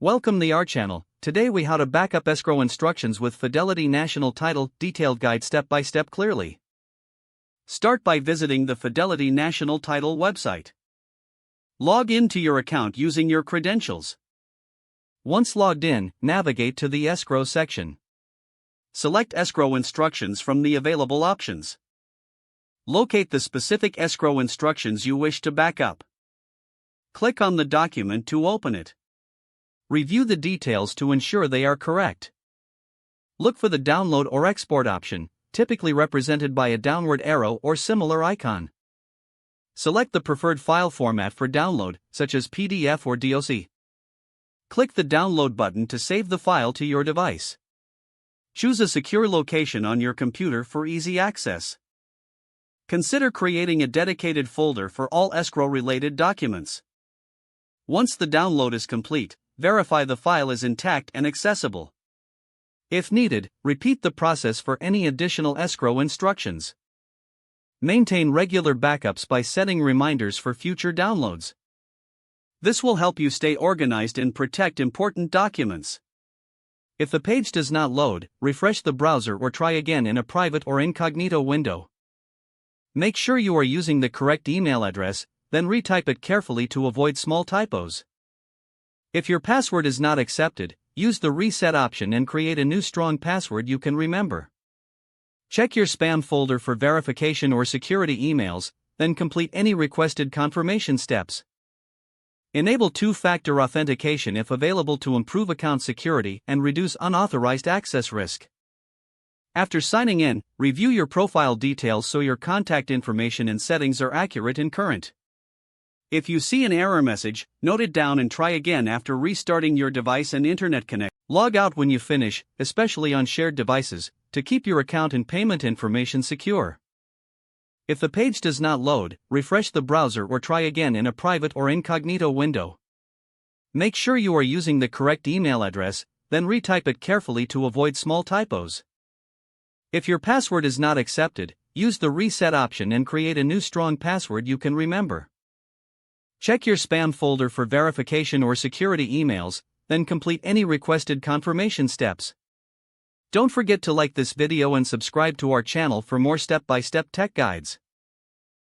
Welcome to our channel. Today we how to backup escrow instructions with Fidelity National Title, detailed guide step by step clearly. Start by visiting the Fidelity National Title website. Log in to your account using your credentials. Once logged in, navigate to the Escrow section. Select Escrow instructions from the available options. Locate the specific escrow instructions you wish to backup. Click on the document to open it. Review the details to ensure they are correct. Look for the download or export option, typically represented by a downward arrow or similar icon. Select the preferred file format for download, such as PDF or DOC. Click the download button to save the file to your device. Choose a secure location on your computer for easy access. Consider creating a dedicated folder for all escrow-related documents. Once the download is complete, verify the file is intact and accessible. If needed, repeat the process for any additional escrow instructions. Maintain regular backups by setting reminders for future downloads. This will help you stay organized and protect important documents. If the page does not load, refresh the browser or try again in a private or incognito window. Make sure you are using the correct email address, then retype it carefully to avoid small typos. If your password is not accepted, use the reset option and create a new strong password you can remember. Check your spam folder for verification or security emails, then complete any requested confirmation steps. Enable two-factor authentication if available to improve account security and reduce unauthorized access risk. After signing in, review your profile details so your contact information and settings are accurate and current. If you see an error message, note it down and try again after restarting your device and internet connection. Log out when you finish, especially on shared devices, to keep your account and payment information secure. If the page does not load, refresh the browser or try again in a private or incognito window. Make sure you are using the correct email address, then retype it carefully to avoid small typos. If your password is not accepted, use the reset option and create a new strong password you can remember. Check your spam folder for verification or security emails, then complete any requested confirmation steps. Don't forget to like this video and subscribe to our channel for more step-by-step tech guides.